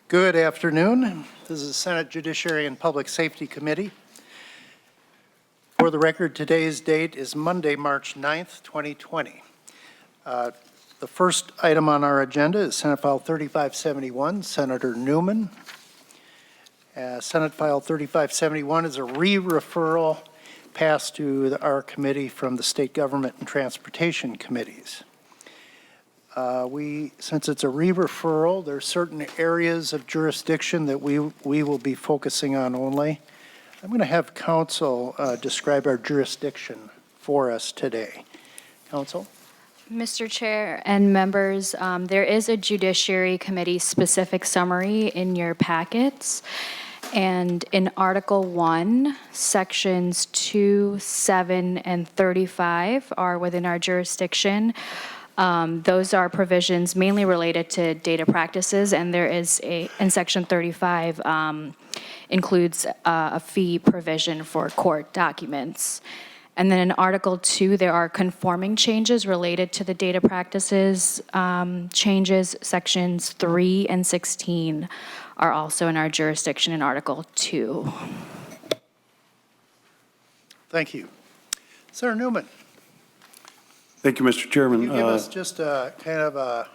Good afternoon. This is the Senate Judiciary and Public Safety Committee. For the record, today's date is Monday, March 9th, 2020. The first item on our agenda is Senate File 3571, Senator Newman. Senate File 3571 is a re-referral passed to our committee from the State Government and Transportation Committees. Since it's a re-referral, there are certain areas of jurisdiction that we will be focusing on only. I'm going to have counsel describe our jurisdiction for us today. Counsel? Mr. Chair and members, there is a Judiciary Committee specific summary in your packets. And in Article 1, Sections 2, 7, and 35 are within our jurisdiction. Those are provisions mainly related to data practices, and there is in Section 35 includes a fee provision for court documents. And then in Article 2, there are conforming changes related to the data practices changes. Sections 3 and 16 are also in our jurisdiction in Article 2. Thank you. Senator Newman. Thank you, Mr. Chairman. Can you give us just a kind of a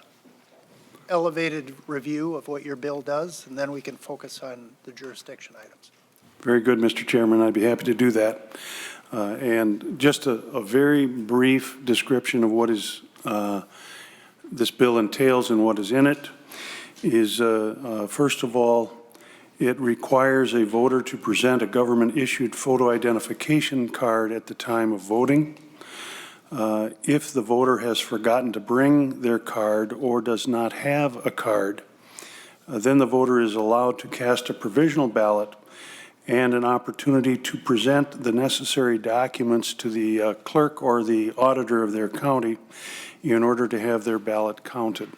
elevated review of what your bill does, and then we can focus on the jurisdiction items. Very good, Mr. Chairman. I'd be happy to do that. And just a very brief description of what is this bill entails and what is in it is, first of all, it requires a voter to present a government-issued photo identification card at the time of voting. If the voter has forgotten to bring their card or does not have a card, then the voter is allowed to cast a provisional ballot and an opportunity to present the necessary documents to the clerk or the auditor of their county in order to have their ballot counted.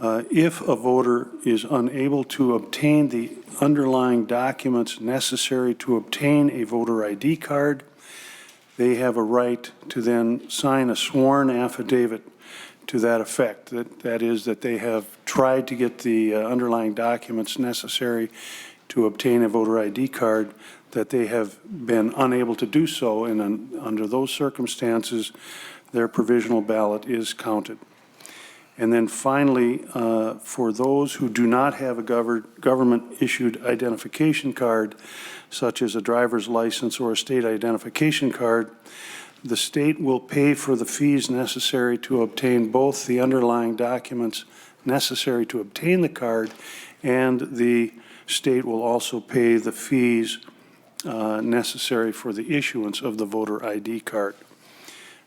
If a voter is unable to obtain the underlying documents necessary to obtain a voter ID card, they have a right to then sign a sworn affidavit to that effect. That is, that they have tried to get the underlying documents necessary to obtain a voter ID card, that they have been unable to do so, and under those circumstances, their provisional ballot is counted. And then finally, for those who do not have a government-issued identification card, such as a driver's license or a state identification card, the state will pay for the fees necessary to obtain both the underlying documents necessary to obtain the card, and the state will also pay the fees necessary for the issuance of the voter ID card.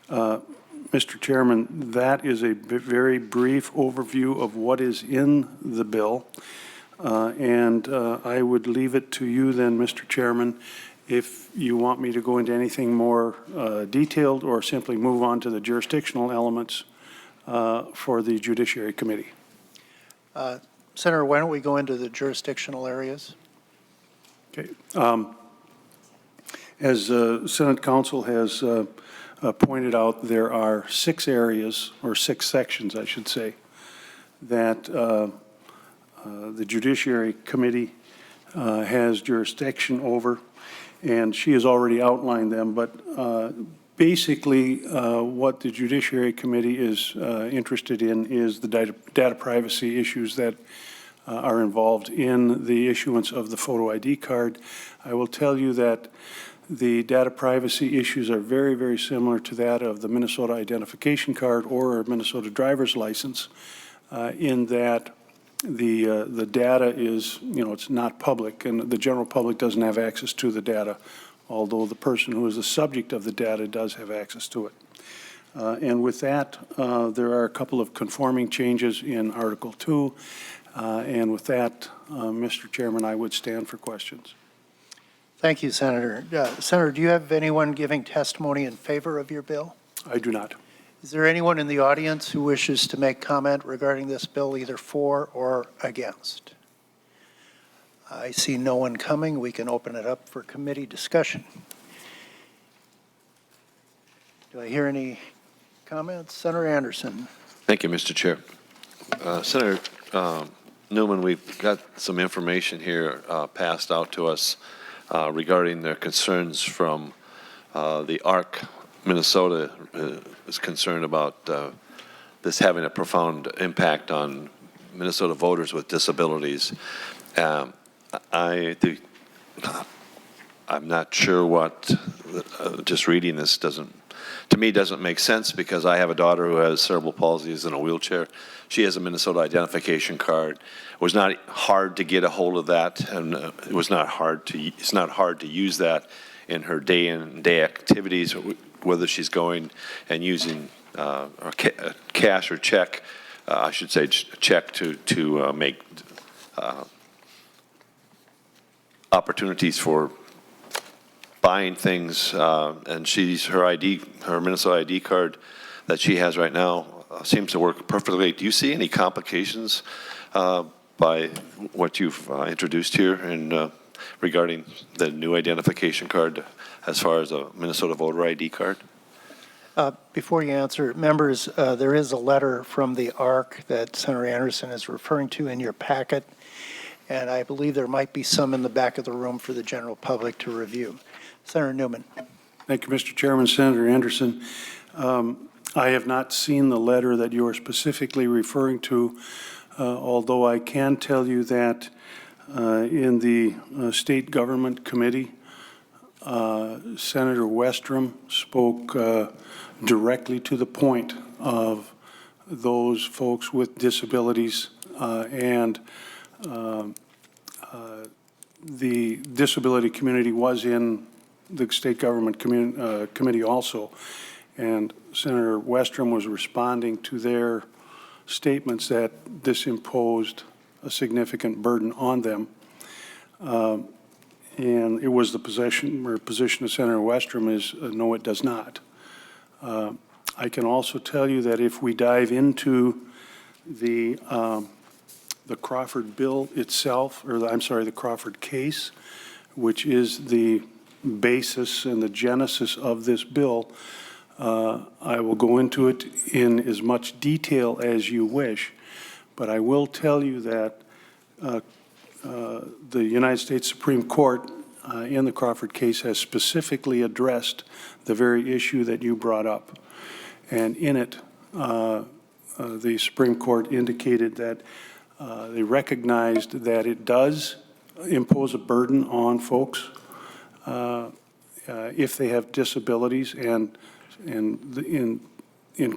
Mr. Chairman, that is a very brief overview of what is in the bill. And I would leave it to you then, Mr. Chairman, if you want me to go into anything more detailed or simply move on to the jurisdictional elements for the Judiciary Committee. Senator, why don't we go into the jurisdictional areas? Okay. As Senate Council has pointed out, there are 6 areas, or 6 sections, I should say, that the Judiciary Committee has jurisdiction over, and she has already outlined them, but basically what the Judiciary Committee is interested in is the data privacy issues that are involved in the issuance of the photo ID card. I will tell you that the data privacy issues are very, very similar to that of the Minnesota identification card or a Minnesota driver's license, in that the data is, it's not public, and the general public doesn't have access to the data, although the person who is the subject of the data does have access to it. And with that, there are a couple of conforming changes in Article 2, and with that, Mr. Chairman, I would stand for questions. Thank you, Senator. Senator, do you have anyone giving testimony in favor of your bill? I do not. Is there anyone in the audience who wishes to make comment regarding this bill, either for or against? I see no one coming. We can open it up for committee discussion. Do I hear any comments? Senator Anderson. Thank you, Mr. Chair. Senator Newman, we've got some information here passed out to us regarding their concerns from the ARC. Minnesota is concerned about this having a profound impact on Minnesota voters with disabilities. I'm not sure what, just reading this doesn't make sense, because I have a daughter who has cerebral palsy, is in a wheelchair. She has a Minnesota identification card. It was not hard to get a hold of that, and it's not hard to use that in her day-in-day activities, whether she's going and using cash or check, I should say check to make opportunities for buying things, and her Minnesota ID card that she has right now seems to work perfectly. Do you see any complications by what you've introduced here in regarding the new identification card as far as a Minnesota voter ID card? Before you answer, members, there is a letter from the ARC that Senator Anderson is referring to in your packet, and I believe there might be some in the back of the room for the general public to review. Senator Newman. Thank you, Mr. Chairman. Senator Anderson, I have not seen the letter that you are specifically referring to, although I can tell you that in the State Government Committee, Senator Westrom spoke directly to the point of those folks with disabilities, and the disability community was in the State Government Committee also, and Senator Westrom was responding to their statements that this imposed a significant burden on them. And it was the position of Senator Westrom is no, it does not. I can also tell you that if we dive into the Crawford bill itself, or I'm sorry, the Crawford case, which is the basis and the genesis of this bill, I will go into it in as much detail as you wish, but I will tell you that the United States Supreme Court in the Crawford case has specifically addressed the very issue that you brought up. And in it, the Supreme Court indicated that they recognized that it does impose a burden on folks if they have disabilities, and in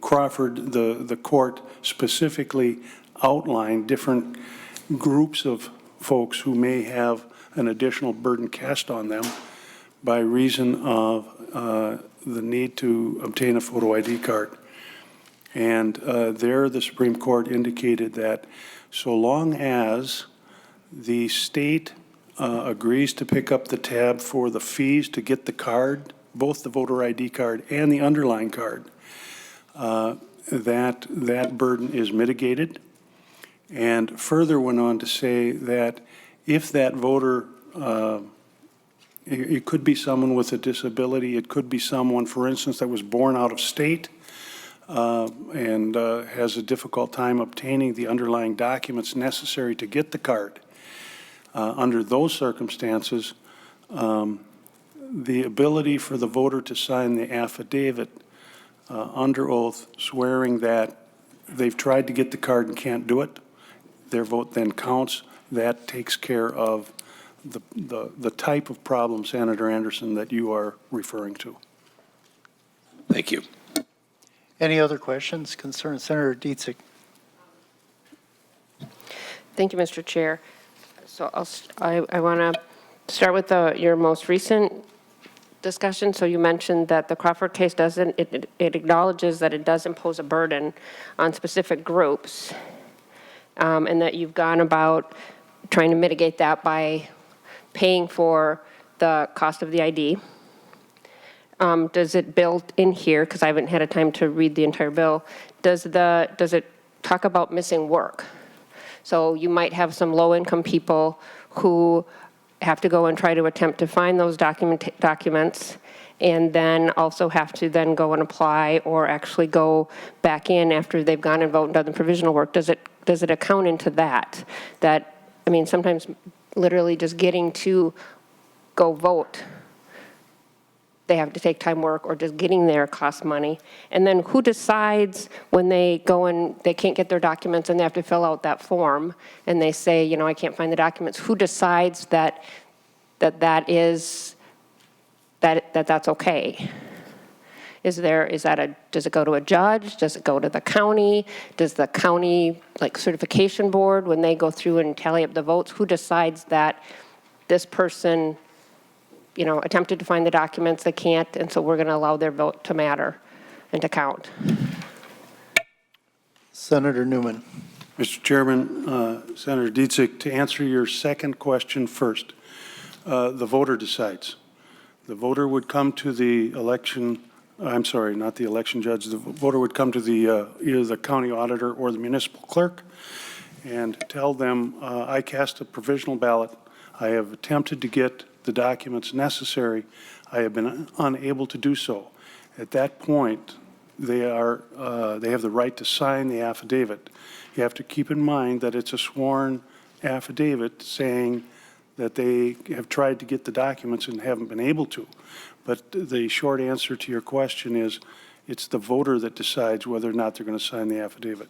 Crawford, the court specifically outlined different groups of folks who may have an additional burden cast on them by reason of the need to obtain a photo ID card. And there the Supreme Court indicated that so long as the state agrees to pick up the tab for the fees to get the card, both the voter ID card and the underlying card, that burden is mitigated. And further went on to say that if that voter, it could be someone with a disability, it could be someone, for instance, that was born out of state and has a difficult time obtaining the underlying documents necessary to get the card. Under those circumstances, the ability for the voter to sign the affidavit under oath swearing that they've tried to get the card and can't do it, their vote then counts. That takes care of the type of problem, Senator Anderson, that you are referring to. Thank you. Any other questions, concerns? Senator Dietzig. Thank you, Mr. Chair. So I want to start with your most recent discussion. So you mentioned that the Crawford case doesn't, it acknowledges that it does impose a burden on specific groups, and that you've gone about trying to mitigate that by paying for the cost of the ID. Does it build in here, because I haven't had a time to read the entire bill, does it talk about missing work? So you might have some low-income people who have to go and try to attempt to find those documents, and then also have to then go and apply or actually go back in after they've gone and voted and done the provisional work. Does it does it account into that? That, I mean, sometimes literally just getting to go vote, they have to take time work, or just getting there costs money. And then who decides when they go and they can't get their documents and they have to fill out that form and they say, you know, I can't find the documents? Who decides that's okay? Does it go to a judge? Does it go to the county? Does the county, like, certification board, when they go through and tally up the votes, who decides that this person, you know, attempted to find the documents, they can't, and so we're going to allow their vote to matter and to count? Senator Newman. Mr. Chairman, Senator Dietzig, to answer your second question first, the voter decides. The voter would come to the election, I'm sorry, not the election judge, the voter would come to the either the county auditor or the municipal clerk and tell them, I cast a provisional ballot. I have attempted to get the documents necessary. I have been unable to do so. At that point, they have the right to sign the affidavit. You have to keep in mind that it's a sworn affidavit saying that they have tried to get the documents and haven't been able to. But the short answer to your question is it's the voter that decides whether or not they're going to sign the affidavit.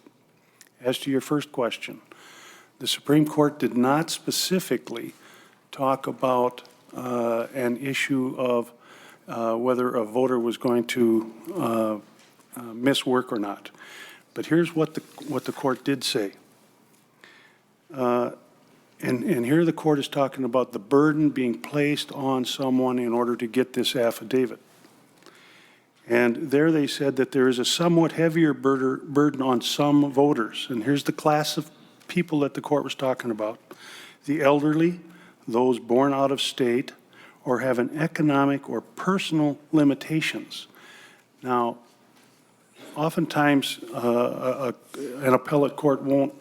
As to your first question, the Supreme Court did not specifically talk about an issue of whether a voter was going to miss work or not. But here's what the court did say. And here the court is talking about the burden being placed on someone in order to get this affidavit. And there they said that there is a somewhat heavier burden on some voters. And here's the class of people that the court was talking about: the elderly, those born out of state, or have an economic or personal limitations. Now, oftentimes an appellate court won't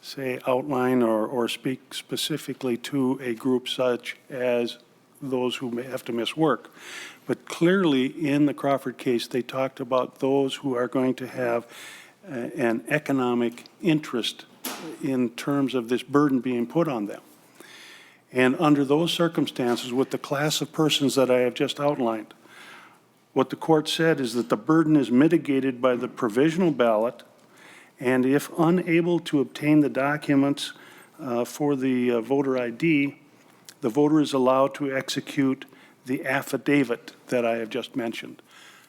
say outline or speak specifically to a group such as those who may have to miss work. But clearly in the Crawford case, they talked about those who are going to have an economic interest in terms of this burden being put on them. And under those circumstances, with the class of persons that I have just outlined, what the court said is that the burden is mitigated by the provisional ballot, and if unable to obtain the documents for the voter ID, the voter is allowed to execute the affidavit that I have just mentioned.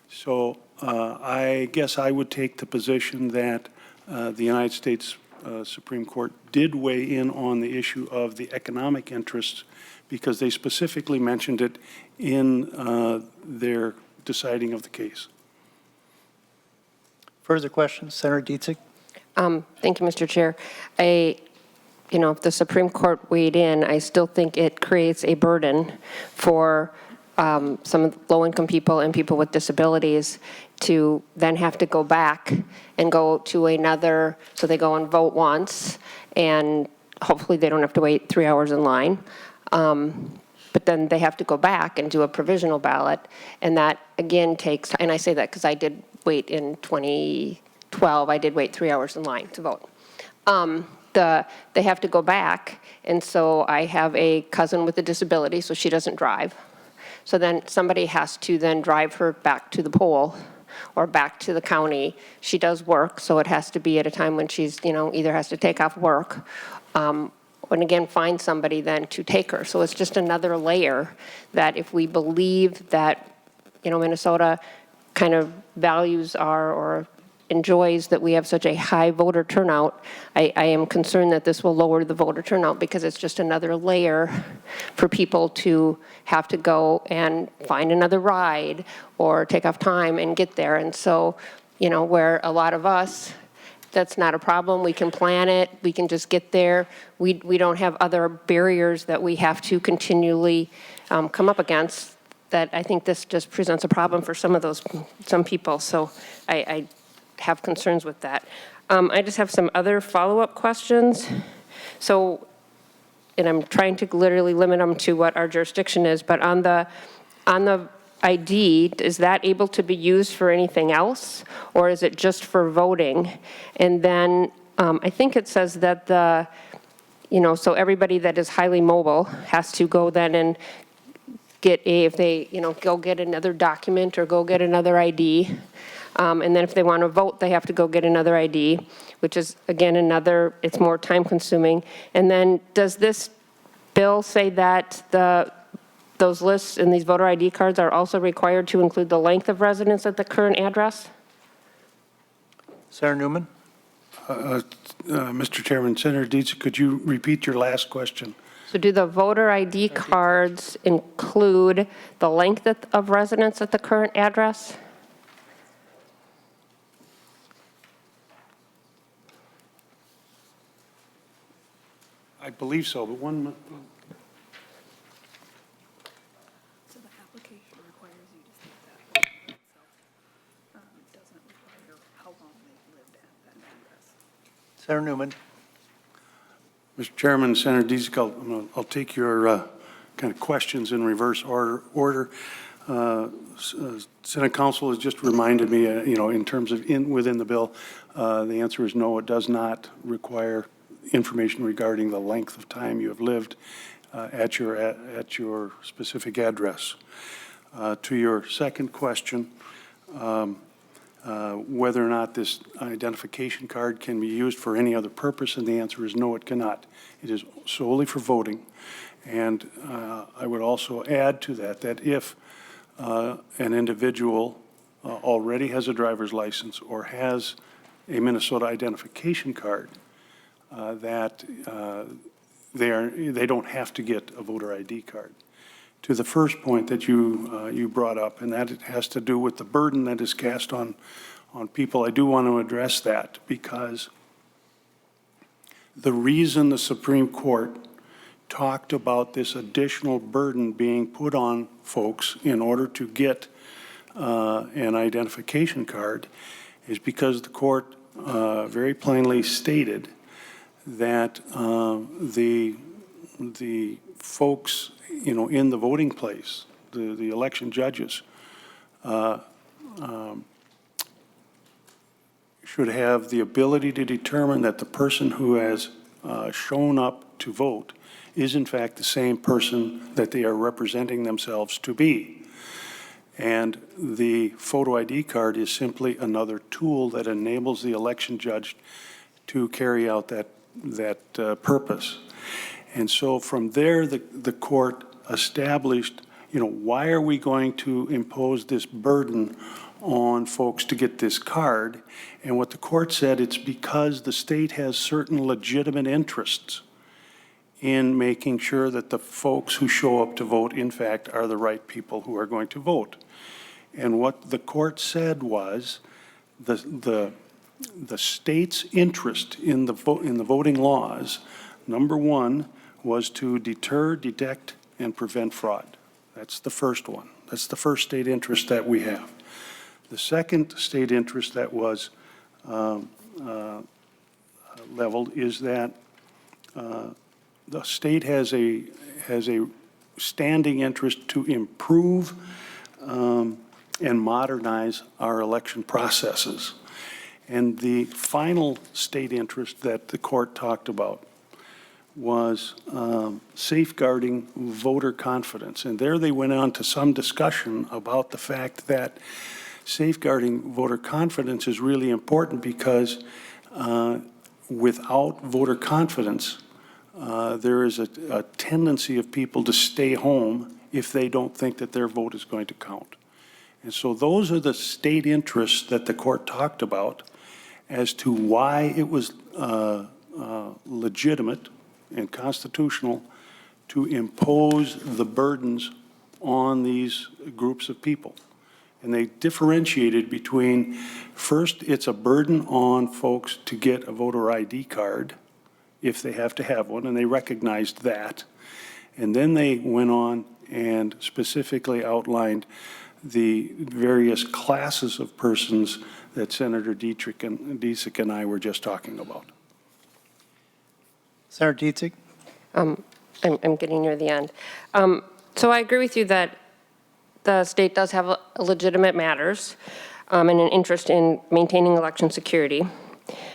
So I guess I would take the position that the United States Supreme Court did weigh in on the issue of the economic interests because they specifically mentioned it in their deciding of the case. Further questions? Senator Dietzig. Thank you, Mr. Chair. If the Supreme Court weighed in, I still think it creates a burden for some low-income people and people with disabilities to then have to go back and go to another, so they go and vote once, and hopefully they don't have to wait 3 hours in line. But then they have to go back and do a provisional ballot, and that again takes, and I say that because I did wait in 2012, I did wait 3 hours in line to vote. They have to go back, and so I have a cousin with a disability, so she doesn't drive. So then somebody has to then drive her back to the poll or back to the county. She does work, so it has to be at a time when she's, either has to take off work, and again, find somebody then to take her. So it's just another layer that if we believe that, Minnesota kind of values or enjoys that we have such a high voter turnout, I am concerned that this will lower the voter turnout because it's just another layer for people to have to go and find another ride or take off time and get there. And so, where a lot of us, that's not a problem. We can plan it. We can just get there. We don't have other barriers that we have to continually come up against. That I think this just presents a problem for some people. So I have concerns with that. I just have some other follow-up questions. So, and I'm trying to literally limit them to what our jurisdiction is, but on the ID, is that able to be used for anything else, or is it just for voting? And then I think it says that so everybody that is highly mobile has to go then and if they, go get another document or go get another ID. And then if they want to vote, they have to go get another ID, which is, again, it's more time consuming. And then does this bill say that those lists and these voter ID cards are also required to include the length of residence at the current address? Senator Newman? Mr. Chairman, Senator Dietz, could you repeat your last question? So do the voter ID cards include the length of residence at the current address? I believe so, but one, So the application requires you to state that itself. It doesn't require how long they've lived at that address. Senator Newman? Mr. Chairman, Senator Dietz, I'll take your kind of questions in reverse order. Senate Council has just reminded me, in terms of within the bill, the answer is no, it does not require information regarding the length of time you have lived at your specific address. To your second question, whether or not this identification card can be used for any other purpose, and the answer is no, it cannot. It is solely for voting. And I would also add to that if an individual already has a driver's license or has a Minnesota identification card, that they don't have to get a voter ID card. To the first point that you brought up, and that it has to do with the burden that is cast on people, I do want to address that because the reason the Supreme Court talked about this additional burden being put on folks in order to get an identification card is because the court very plainly stated that the folks, in the voting place, the election judges, should have the ability to determine that the person who has shown up to vote is in fact the same person that they are representing themselves to be. And the photo ID card is simply another tool that enables the election judge to carry out that purpose. And so from there, the court established, why are we going to impose this burden on folks to get this card? And what the court said, it's because the state has certain legitimate interests in making sure that the folks who show up to vote, in fact, are the right people who are going to vote. And what the court said was the state's interest in the voting laws, number one, was to deter, detect, and prevent fraud. That's the first one. That's the first state interest that we have. The second state interest that was leveled is that the state has a standing interest to improve and modernize our election processes. And the final state interest that the court talked about was safeguarding voter confidence. And there they went on to some discussion about the fact that safeguarding voter confidence is really important because without voter confidence, there is a tendency of people to stay home if they don't think that their vote is going to count. And so those are the state interests that the court talked about as to why it was legitimate and constitutional to impose the burdens on these groups of people. And they differentiated between, first, it's a burden on folks to get a voter ID card if they have to have one, and they recognized that. And then they went on and specifically outlined the various classes of persons that Senator Dietrich and I were just talking about. Senator Dietrich? I'm getting near the end. So I agree with you that the state does have legitimate matters and an interest in maintaining election security.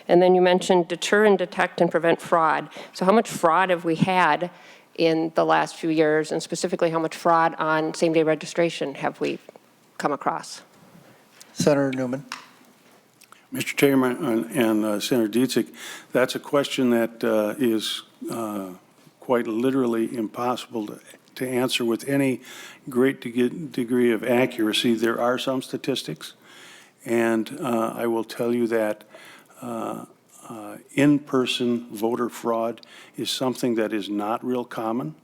And then you mentioned deter and detect and prevent fraud. So how much fraud have we had in the last few years, and specifically how much fraud on same-day registration have we come across? Senator Newman. Mr. Chairman and Senator Dietzig, that's a question that is quite literally impossible to answer with any great degree of accuracy. There are some statistics, and I will tell you that in-person voter fraud is something that is not real common.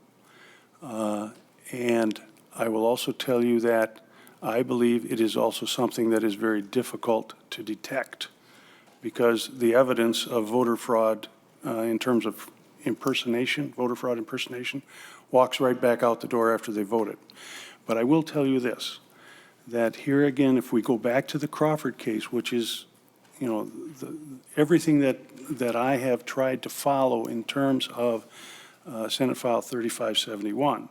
And I will also tell you that I believe it is also something that is very difficult to detect, because the evidence of voter fraud in terms of impersonation, voter fraud impersonation, walks right back out the door after they voted. But I will tell you this, that here again, if we go back to the Crawford case, which is, you know, everything that I have tried to follow in terms of Senate File 3571,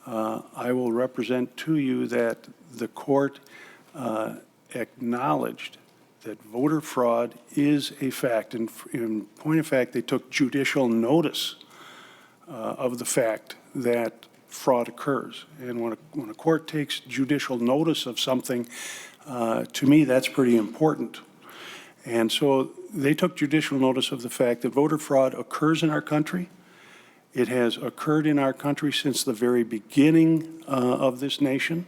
I will represent to you that the court acknowledged that voter fraud is a fact. In point of fact, they took judicial notice of the fact that fraud occurs. And when a court takes judicial notice of something, to me, that's pretty important. And so they took judicial notice of the fact that voter fraud occurs in our country. It has occurred in our country since the very beginning of this nation.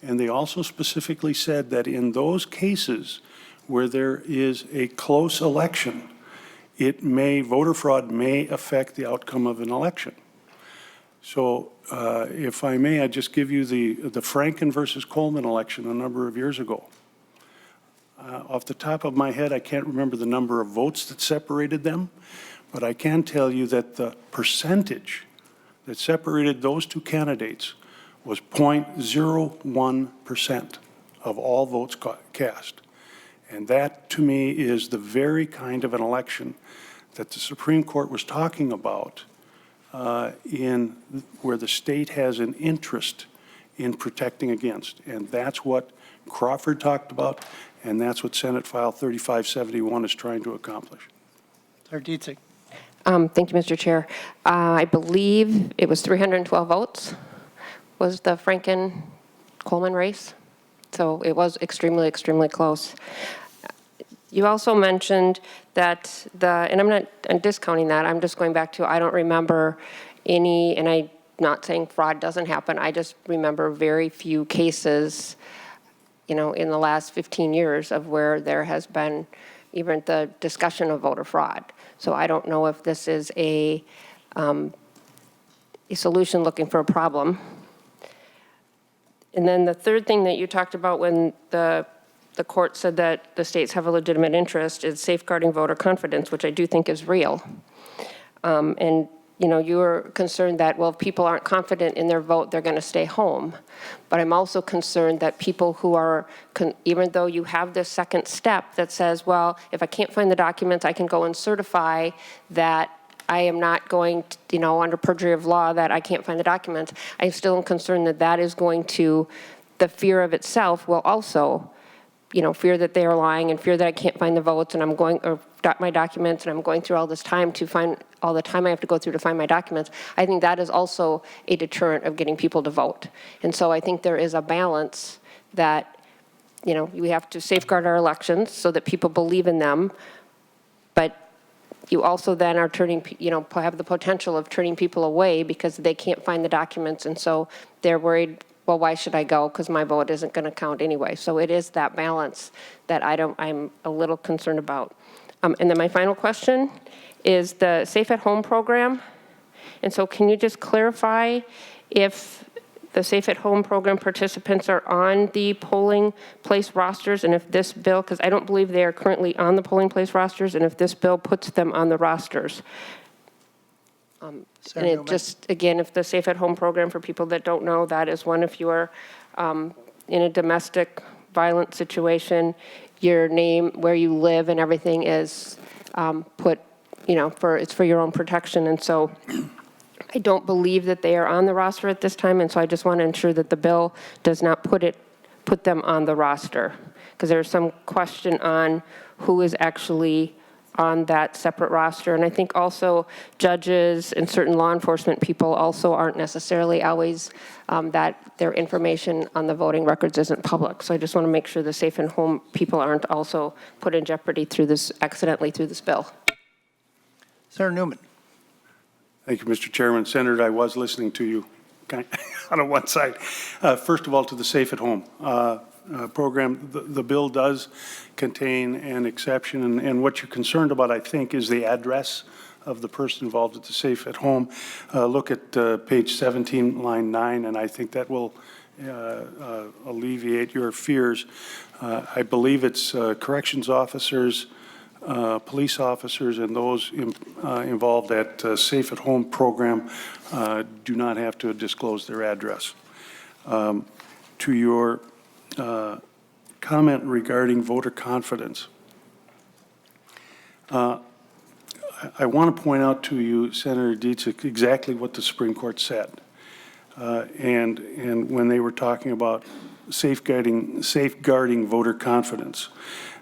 And they also specifically said that in those cases where there is a close election, voter fraud may affect the outcome of an election. So if I may, I just give you the Franken versus Coleman election a number of years ago. Off the top of my head, I can't remember the number of votes that separated them, but I can tell you that the percentage that separated those two candidates was 0.01% of all votes cast. And that, to me, is the very kind of an election that the Supreme Court was talking about in where the state has an interest in protecting against. And that's what Crawford talked about, and that's what Senate File 3571 is trying to accomplish. Senator Dietzig. Thank you, Mr. Chair. I believe it was 312 votes was the Franken-Coleman race. So it was extremely, extremely close. You also mentioned that and I'm discounting that, I'm just going back to, I don't remember any, and I'm not saying fraud doesn't happen, I just remember very few cases, in the last 15 years of where there has been even the discussion of voter fraud. So I don't know if this is a solution looking for a problem. And then the third thing that you talked about when the court said that the states have a legitimate interest is safeguarding voter confidence, which I do think is real. And you were concerned that, well, if people aren't confident in their vote, they're going to stay home. But I'm also concerned that people who are, even though you have this second step that says, well, if I can't find the documents, I can go and certify that I am not going to, under perjury of law, that I can't find the documents. I still am concerned that that is going to, the fear of itself will also, fear that they are lying and fear that I can't find the votes and I'm going, or my documents, and I'm going through all this time to find, all the time I have to go through to find my documents. I think that is also a deterrent of getting people to vote. And so I think there is a balance that, we have to safeguard our elections so that people believe in them, but you also then are turning, have the potential of turning people away because they can't find the documents, and so they're worried, well, why should I go? Because my vote isn't going to count anyway. So it is that balance that I'm a little concerned about. And then my final question is the Safe at Home program. And so can you just clarify if the Safe at Home program participants are on the polling place rosters, and if this bill, because I don't believe they are currently on the polling place rosters, and if this bill puts them on the rosters? And it just, again, if the Safe at Home program, for people that don't know, that is one, if you are in a domestic violence situation, your name, where you live and everything is put, it's for your own protection. And so I don't believe that they are on the roster at this time, and so I just want to ensure that the bill does not put them on the roster, because there's some question on who is actually on that separate roster. And I think also judges and certain law enforcement people also aren't necessarily always that their information on the voting records isn't public. So I just want to make sure the safe and home people aren't also put in jeopardy through this, accidentally through this bill. Senator Newman. Thank you, Mr. Chairman. Senator, I was listening to you on one side. First of all, to the Safe at Home program, the bill does contain an exception, and what you're concerned about, I think, is the address of the person involved at the Safe at Home. Look at page 17, line 9, and I think that will alleviate your fears. I believe it's corrections officers, police officers, and those involved at Safe at Home program do not have to disclose their address. To your comment regarding voter confidence, I want to point out to you, Senator Dietz, exactly what the Supreme Court said. And when they were talking about safeguarding voter confidence,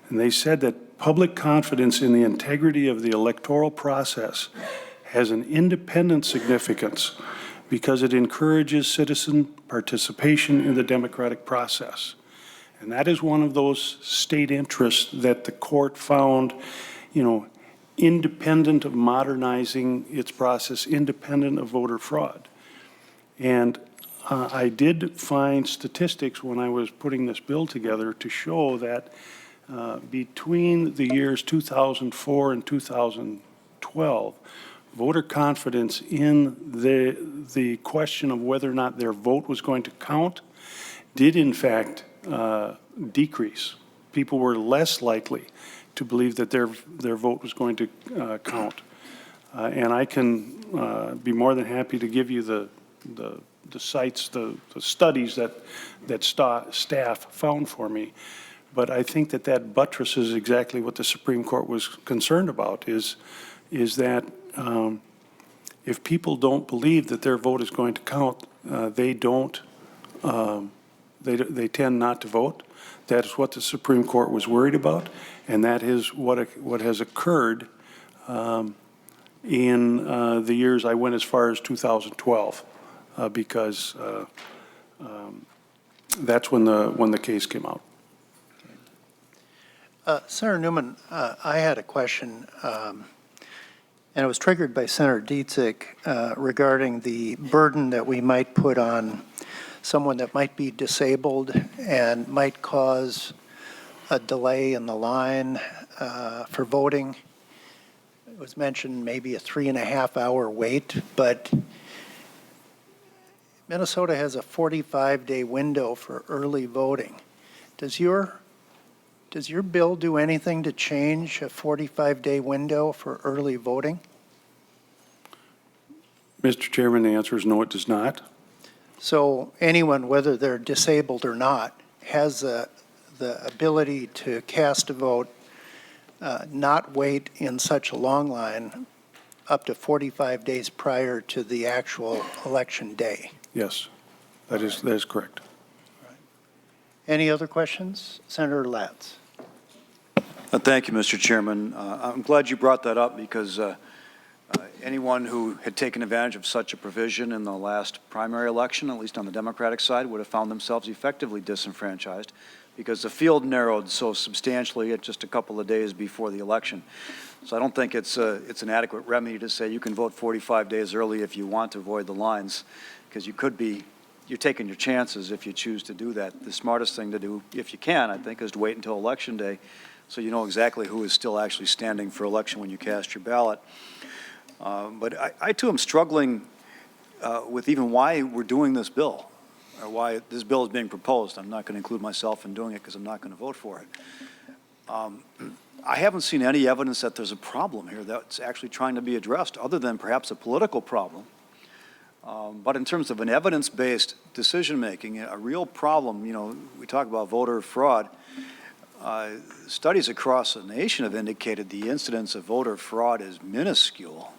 and they said that public confidence in the integrity of the electoral process has an independent significance because it encourages citizen participation in the democratic process. And that is one of those state interests that the court found, independent of modernizing its process, independent of voter fraud. And I did find statistics when I was putting this bill together to show that between the years 2004 and 2012, voter confidence in the question of whether or not their vote was going to count did in fact decrease. People were less likely to believe that their vote was going to count. And I can be more than happy to give you the sites, the studies that staff found for me. But I think that buttresses exactly what the Supreme Court was concerned about, is that if people don't believe that their vote is going to count, they tend not to vote. That is what the Supreme Court was worried about, and that is what has occurred in the years I went as far as 2012, because that's when the case came out. Senator Newman, I had a question, and it was triggered by Senator Dietz regarding the burden that we might put on someone that might be disabled and might cause a delay in the line for voting. It was mentioned maybe a 3.5-hour wait, but Minnesota has a 45-day window for early voting. Does your bill do anything to change a 45-day window for early voting? Mr. Chairman, the answer is no, it does not. So anyone, whether they're disabled or not, has the ability to cast a vote, not wait in such a long line up to 45 days prior to the actual election day. Yes, that is correct. Any other questions? Senator Latz. Thank you, Mr. Chairman. I'm glad you brought that up because anyone who had taken advantage of such a provision in the last primary election, at least on the Democratic side, would have found themselves effectively disenfranchised because the field narrowed so substantially at just a couple of days before the election. So I don't think it's an adequate remedy to say you can vote 45 days early if you want to avoid the lines, because you're taking your chances if you choose to do that. The smartest thing to do, if you can, I think, is to wait until Election Day so you know exactly who is still actually standing for election when you cast your ballot. But I too am struggling with even why we're doing this bill, or why this bill is being proposed. I'm not going to include myself in doing it because I'm not going to vote for it. I haven't seen any evidence that there's a problem here that's actually trying to be addressed, other than perhaps a political problem. But in terms of an evidence-based decision-making, a real problem, we talk about voter fraud. Studies across the nation have indicated the incidence of voter fraud is minuscule.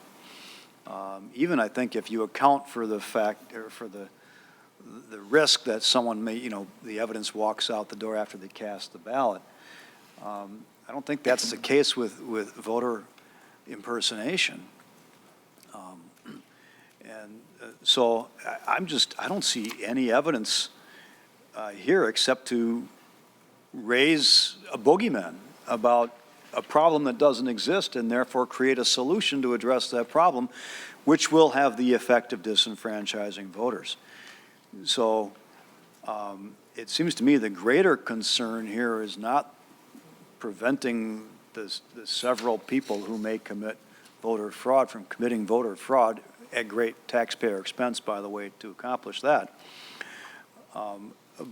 Even I think if you account for the fact, or for the risk that someone may, the evidence walks out the door after they cast the ballot. I don't think that's the case with voter impersonation. So I don't see any evidence here except to raise a boogeyman about a problem that doesn't exist and therefore create a solution to address that problem, which will have the effect of disenfranchising voters. So it seems to me the greater concern here is not preventing the several people who may commit voter fraud from committing voter fraud at great taxpayer expense, by the way, to accomplish that,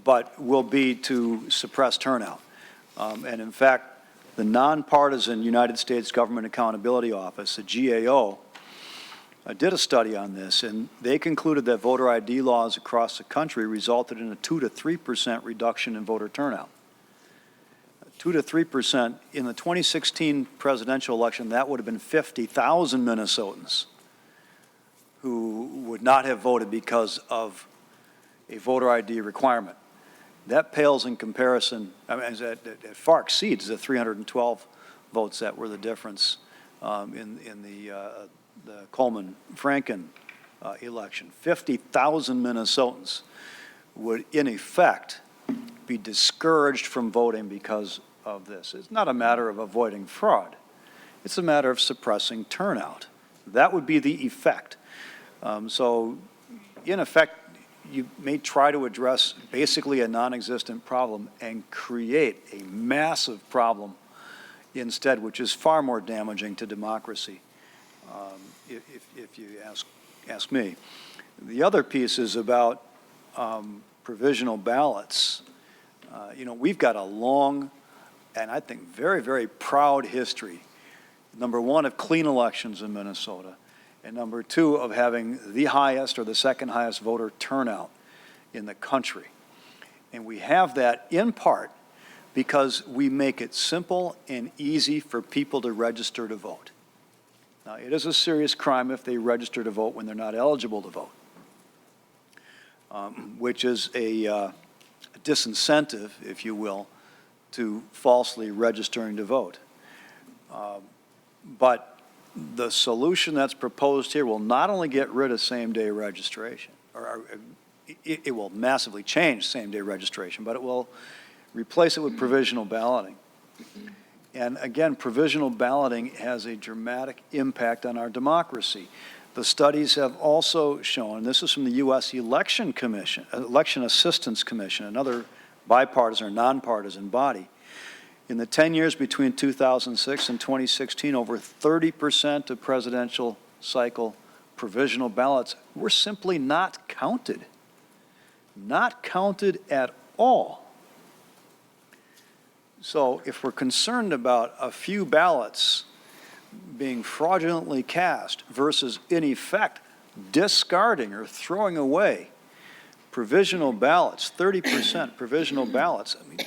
but will be to suppress turnout. And in fact, the nonpartisan United States Government Accountability Office, the GAO, did a study on this, and they concluded that voter ID laws across the country resulted in a 2 to 3% reduction in voter turnout. 2 to 3%. In the 2016 presidential election, that would have been 50,000 Minnesotans who would not have voted because of a voter ID requirement. That pales in comparison, I mean, it far exceeds the 312 votes that were the difference in the Coleman-Franken election. 50,000 Minnesotans would, in effect, be discouraged from voting because of this. It's not a matter of avoiding fraud. It's a matter of suppressing turnout. That would be the effect. So, in effect, you may try to address basically a non-existent problem and create a massive problem instead, which is far more damaging to democracy, if you ask me. The other piece is about provisional ballots. You know, we've got a long and I think very, very proud history, number one, of clean elections in Minnesota, and number two, of having the highest or the second highest voter turnout in the country. And we have that in part because we make it simple and easy for people to register to vote. Now, it is a serious crime if they register to vote when they're not eligible to vote, which is a disincentive, if you will, to falsely registering to vote. But the solution that's proposed here will not only get rid of same-day registration, or it will massively change same-day registration, but it will replace it with provisional balloting. And again, provisional balloting has a dramatic impact on our democracy. The studies have also shown, and this is from the U.S. Election Assistance Commission, another bipartisan or nonpartisan body. In the 10 years between 2006 and 2016, over 30% of presidential cycle provisional ballots were simply not counted. Not counted at all. So if we're concerned about a few ballots being fraudulently cast versus, in effect, discarding or throwing away provisional ballots, 30% provisional ballots, I mean,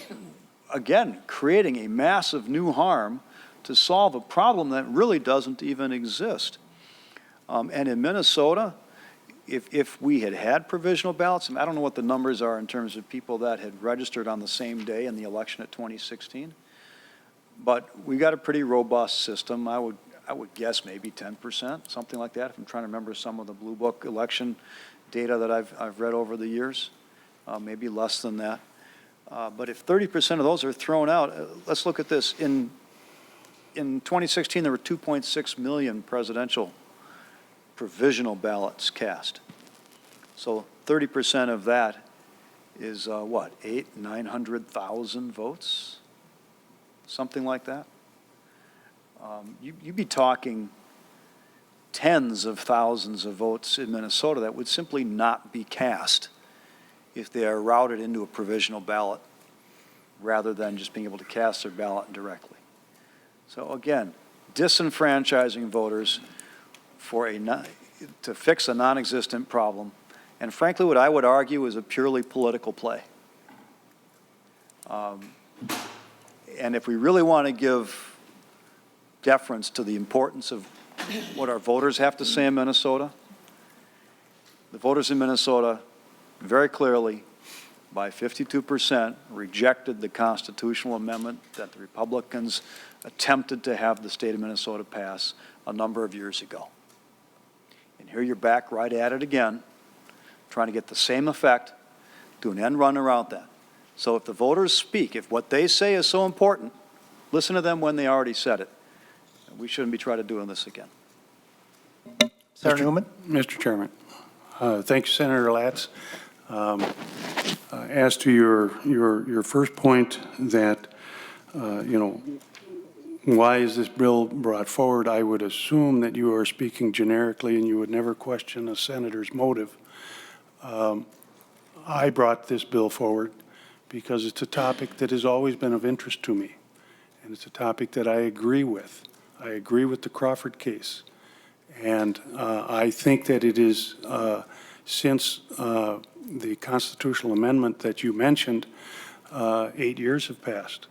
again, creating a massive new harm to solve a problem that really doesn't even exist. And in Minnesota, if we had had provisional ballots, and I don't know what the numbers are in terms of people that had registered on the same day in the election of 2016, but we got a pretty robust system. I would guess maybe 10%, something like that, if I'm trying to remember some of the Blue Book election data that I've read over the years, maybe less than that. But if 30% of those are thrown out, let's look at this. In 2016, there were 2.6 million presidential provisional ballots cast. So 30% of that is what, 900,000 votes? Something like that. You'd be talking tens of thousands of votes in Minnesota that would simply not be cast if they are routed into a provisional ballot rather than just being able to cast their ballot directly. So again, disenfranchising voters to fix a non-existent problem, and frankly what I would argue is a purely political play. And if we really want to give deference to the importance of what our voters have to say in Minnesota, the voters in Minnesota very clearly by 52%, rejected the constitutional amendment that the Republicans attempted to have the state of Minnesota pass a number of years ago. And here you're back right at it again, trying to get the same effect, do an end run around that. So if the voters speak, if what they say is so important, listen to them when they already said it. We shouldn't be trying to doing this again. Senator Newman? Mr. Chairman, thank you, Senator Latz. As to your first point that, why is this bill brought forward, I would assume that you are speaking generically and you would never question a senator's motive. I brought this bill forward because it's a topic that has always been of interest to me, and it's a topic that I agree with. I agree with the Crawford case, and I think that it is, since the constitutional amendment that you mentioned, 8 years have passed.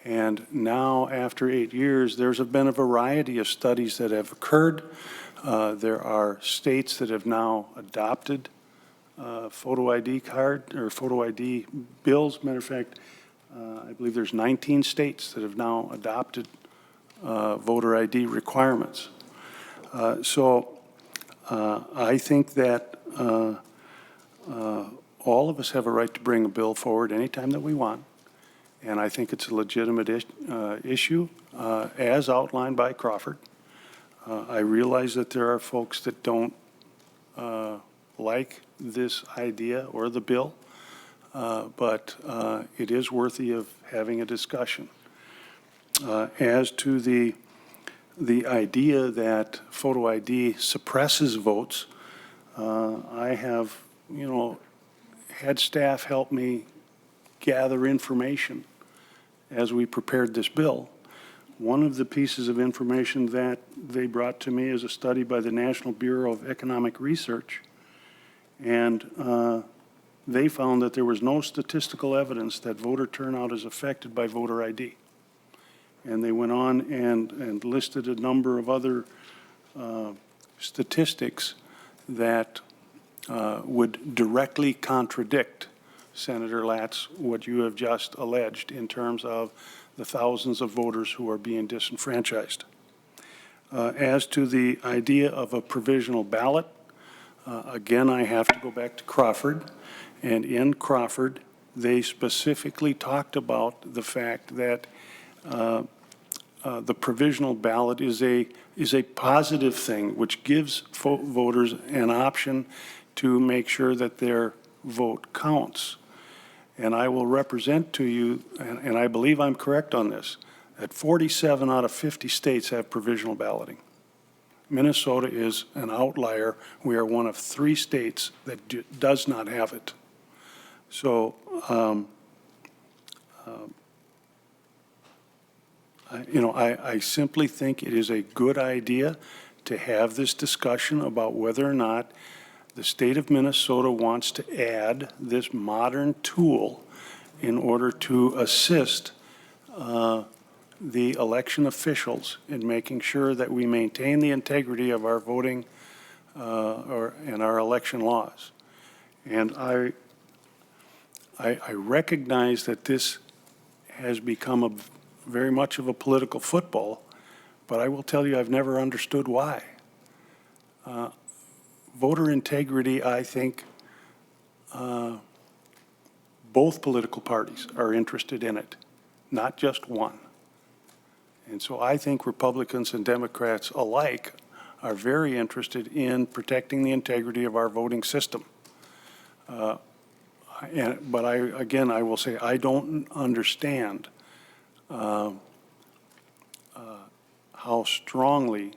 And now, after 8 years, there's been a variety of studies that have occurred. There are states that have now adopted photo ID card or photo ID bills. Matter of fact, I believe there's 19 states that have now adopted voter ID requirements. So I think that all of us have a right to bring a bill forward anytime that we want. And I think it's a legitimate issue, as outlined by Crawford. I realize that there are folks that don't like this idea or the bill, but it is worthy of having a discussion. As to the idea that photo ID suppresses votes, I have, had staff help me gather information as we prepared this bill. One of the pieces of information that they brought to me is a study by the National Bureau of Economic Research, and they found that there was no statistical evidence that voter turnout is affected by voter ID. And they went on and listed a number of other statistics that would directly contradict, Senator Latz, what you have just alleged in terms of the thousands of voters who are being disenfranchised. As to the idea of a provisional ballot, again, I have to go back to Crawford. And in Crawford, they specifically talked about the fact that the provisional ballot is a positive thing, which gives voters an option to make sure that their vote counts. And I will represent to you, and I believe I'm correct on this, that 47 out of 50 states have provisional balloting. Minnesota is an outlier. We are one of 3 states that does not have it. So, I simply think it is a good idea to have this discussion about whether or not the state of Minnesota wants to add this modern tool in order to assist the election officials in making sure that we maintain the integrity of our voting and our election laws. And I recognize that this has become very much of a political football, but I will tell you I've never understood why. Voter integrity, I think both political parties are interested in it, not just one. And so I think Republicans and Democrats alike are very interested in protecting the integrity of our voting system. But I will say I don't understand how strongly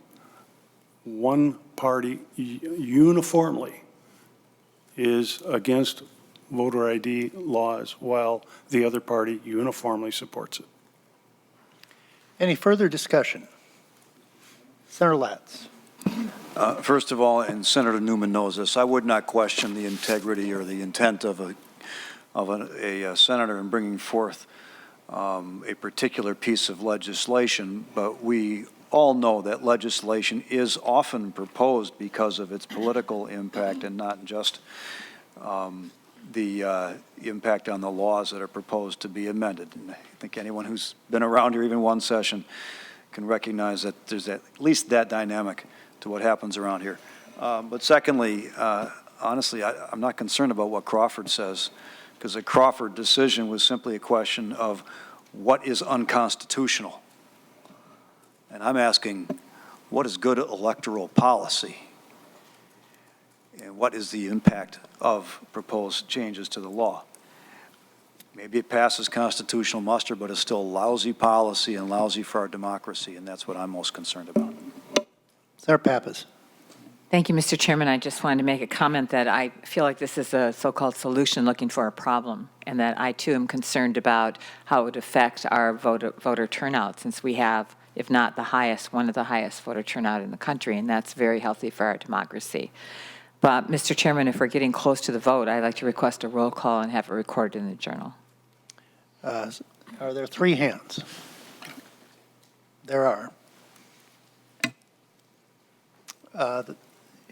one party uniformly is against voter ID laws while the other party uniformly supports it. Any further discussion? Senator Latz. First of all, and Senator Newman knows this, I would not question the integrity or the intent of a senator in bringing forth a particular piece of legislation, but we all know that legislation is often proposed because of its political impact and not just the impact on the laws that are proposed to be amended. And I think anyone who's been around here even one session can recognize that there's at least that dynamic to what happens around here. But secondly, honestly, I'm not concerned about what Crawford says, because the Crawford decision was simply a question of what is unconstitutional. And I'm asking, what is good electoral policy? And what is the impact of proposed changes to the law? Maybe it passes constitutional muster, but it's still lousy policy and lousy for our democracy, and that's what I'm most concerned about. Senator Pappas. Thank you, Mr. Chairman. I just wanted to make a comment that I feel like this is a so-called solution looking for a problem, and that I, too, am concerned about how it would affect our voter turnout, since we have, if not the highest, one of the highest voter turnout in the country, and that's very healthy for our democracy. But, Mr. Chairman, if we're getting close to the vote, I'd like to request a roll call and have it recorded in the journal. Are there 3 hands? There are.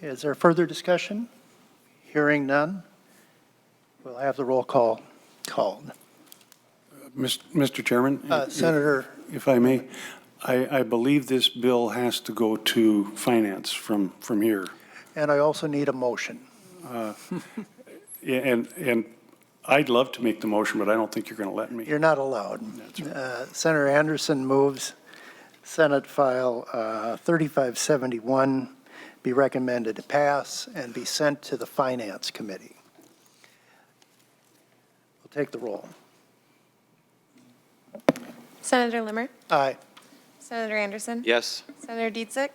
Is there further discussion? Hearing none, we'll have the roll call called. Mr. Chairman? Senator. If I may, I believe this bill has to go to finance from here. And I also need a motion. And I'd love to make the motion, but I don't think you're going to let me. You're not allowed. That's right. Senator Anderson moves Senate File 3571 be recommended to pass and be sent to the Finance Committee. We'll take the roll. Senator Limmer? Aye. Senator Anderson? Yes. Senator Dietzick?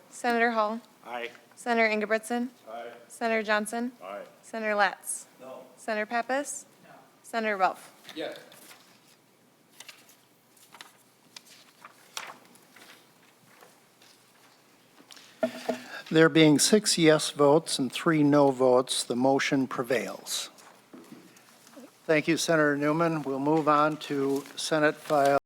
Senator Hall? Aye. Senator Ingebrigtsen? Aye. Senator Johnson? Aye. Senator Latz? No. Senator Pappas? No. Senator Ralph? Yes. There being 6 yes votes and 3 no votes, the motion prevails. Thank you, Senator Newman. We'll move on to Senate File